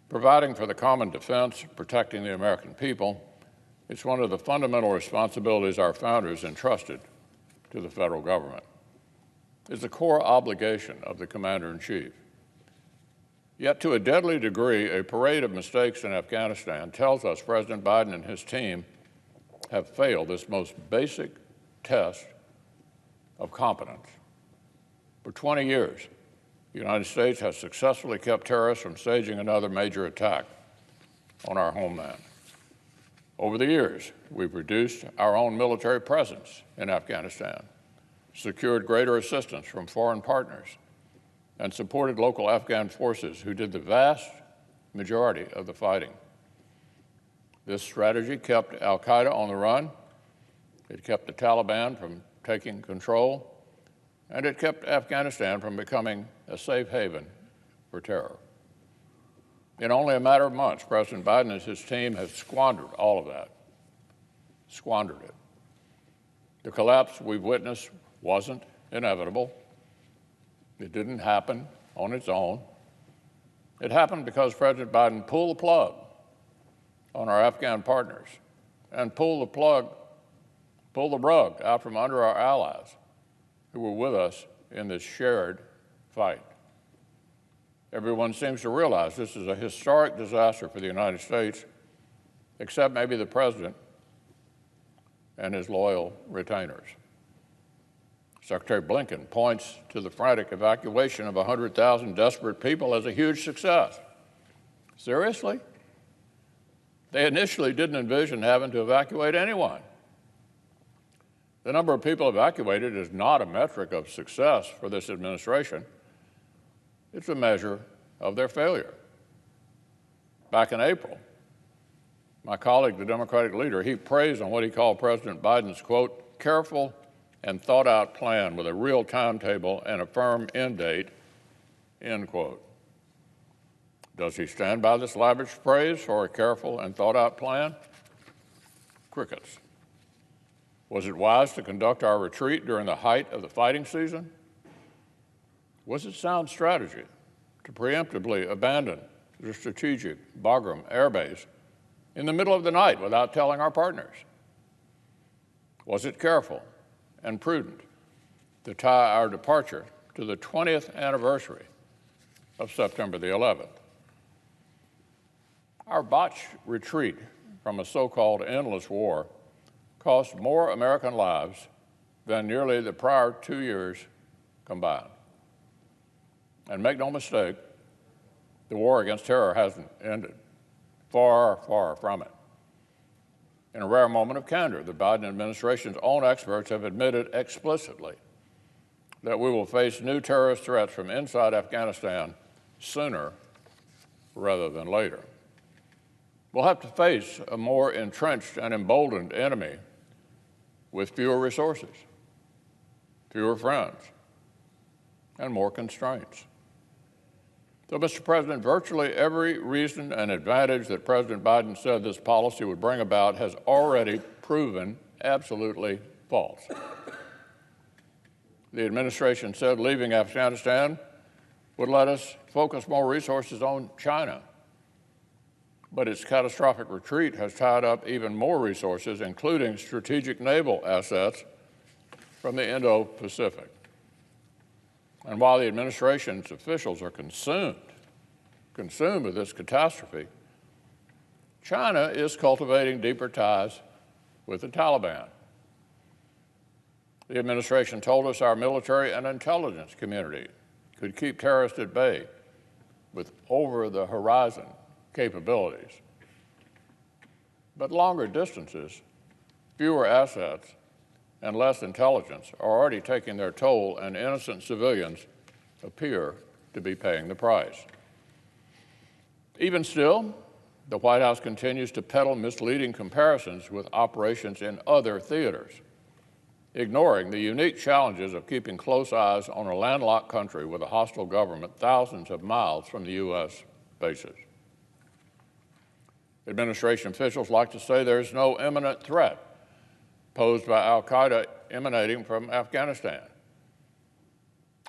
Providing for the common defense, protecting the American people, is one of the fundamental responsibilities our founders entrusted to the federal government. It's a core obligation of the Commander-in-Chief. Yet to a deadly degree, a parade of mistakes in Afghanistan tells us President Biden and his team have failed this most basic test of competence. For 20 years, the United States has successfully kept terrorists from staging another major attack on our homeland. Over the years, we've reduced our own military presence in Afghanistan, secured greater assistance from foreign partners, and supported local Afghan forces who did the vast majority of the fighting. This strategy kept al-Qaeda on the run, it kept the Taliban from taking control, and it kept Afghanistan from becoming a safe haven for terror. In only a matter of months, President Biden and his team have squandered all of that, squandered it. The collapse we've witnessed wasn't inevitable. It didn't happen on its own. It happened because President Biden pulled the plug on our Afghan partners and pulled the rug out from under our allies who were with us in this shared fight. Everyone seems to realize this is a historic disaster for the United States, except maybe the President and his loyal retainers. Secretary Blinken points to the frantic evacuation of 100,000 desperate people as a huge success. Seriously? They initially didn't envision having to evacuate anyone. The number of people evacuated is not a metric of success for this administration. It's a measure of their failure. Back in April, my colleague, the Democratic leader, he praised on what he called President Biden's, quote, careful and thought-out plan with a real timetable and a firm end date, end quote. Does he stand by this lavish praise for a careful and thought-out plan? Crickets. Was it wise to conduct our retreat during the height of the fighting season? Was it sound strategy to preemptively abandon the strategic Bagram Air Base in the middle of the night without telling our partners? Was it careful and prudent to tie our departure to the 20th anniversary of September the 11th? Our botched retreat from a so-called endless war cost more American lives than nearly the prior 2 years combined. And make no mistake, the war against terror hasn't ended. Far, far from it. In a rare moment of candor, the Biden administration's own experts have admitted explicitly that we will face new terrorist threats from inside Afghanistan sooner rather than later. We'll have to face a more entrenched and emboldened enemy with fewer resources, fewer friends, and more constraints. So, Mr. President, virtually every reason and advantage that President Biden said this policy would bring about has already proven absolutely false. The administration said leaving Afghanistan would let us focus more resources on China. But its catastrophic retreat has tied up even more resources, including strategic naval assets from the Indo-Pacific. And while the administration's officials are consumed with this catastrophe, China is cultivating deeper ties with the Taliban. The administration told us our military and intelligence community could keep terrorists at bay with over-the-horizon capabilities. But longer distances, fewer assets, and less intelligence are already taking their toll, and innocent civilians appear to be paying the price. Even still, the White House continues to peddle misleading comparisons with operations in other theaters, ignoring the unique challenges of keeping close eyes on a landlocked country with a hostile government thousands of miles from the U.S. bases. Administration officials like to say there's no imminent threat posed by al-Qaeda emanating from Afghanistan.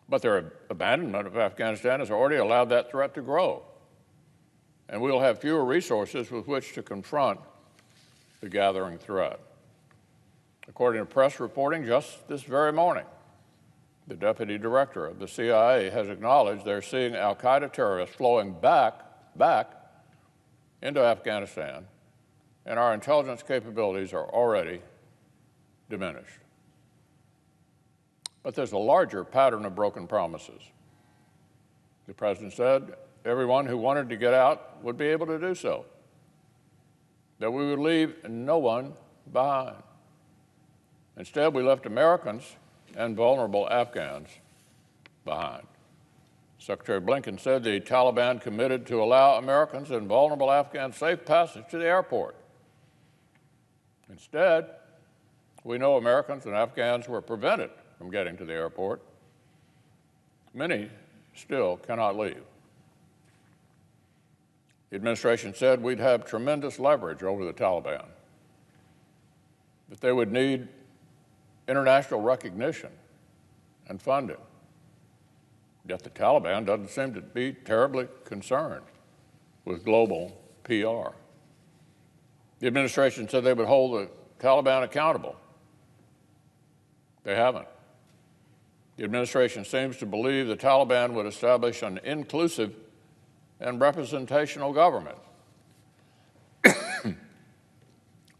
But their abandonment of Afghanistan has already allowed that threat to grow. and we'll have fewer resources with which to confront the gathering threat. According to press reporting just this very morning, the deputy director of the CIA has acknowledged they're seeing al-Qaeda terrorists flowing back into Afghanistan, and our intelligence capabilities are already diminished. But there's a larger pattern of broken promises. The president said everyone who wanted to get out would be able to do so, that we would leave no one behind. Instead, we left Americans and vulnerable Afghans behind. Secretary Blinken said the Taliban committed to allow Americans and vulnerable Afghans safe passage to the airport. Instead, we know Americans and Afghans were prevented from getting to the airport. Many still cannot leave. The administration said we'd have tremendous leverage over the Taliban, that they would need international recognition and funding. Yet the Taliban doesn't seem to be terribly concerned with global PR. The administration said they would hold the Taliban accountable. They haven't. The administration seems to believe the Taliban would establish an inclusive and representational government.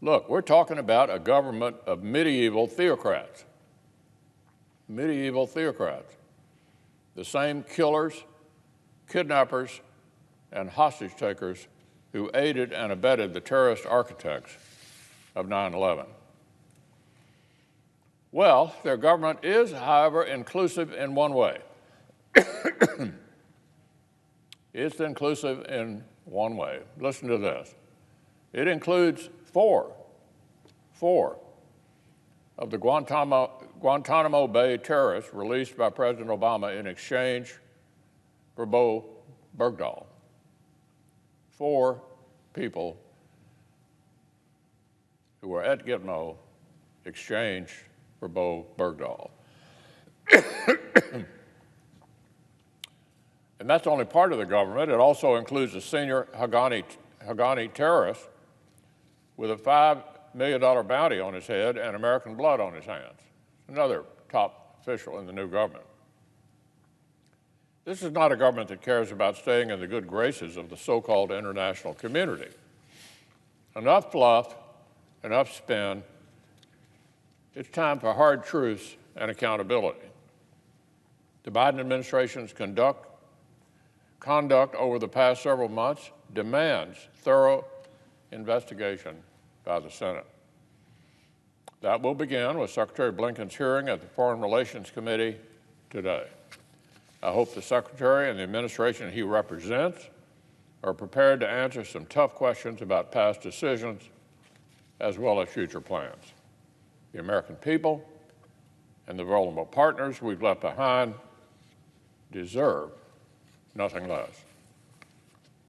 Look, we're talking about a government of medieval theocrats. Medieval theocrats. The same killers, kidnappers, and hostage takers who aided and abetted the terrorist architects of 9/11. Well, their government is, however, inclusive in one way. It's inclusive in one way. Listen to this. It includes four of the Guantanamo Bay terrorists released by President Obama in exchange for Bo Bergdahl. 4 people who were at Gitmo exchanged for Bo Bergdahl. And that's only part of the government. It also includes a senior Haqqani terrorist with a $5 million bounty on his head and American blood on his hands, another top official in the new government. This is not a government that cares about staying in the good graces of the so-called international community. Enough fluff, enough spin. It's time for hard truths and accountability. The Biden administration's conduct over the past several months demands thorough investigation by the Senate. That will begin with Secretary Blinken's hearing at the Foreign Relations Committee today. I hope the Secretary and the administration he represents are prepared to answer some tough questions about past decisions as well as future plans. The American people and the vulnerable partners we've left behind deserve nothing less.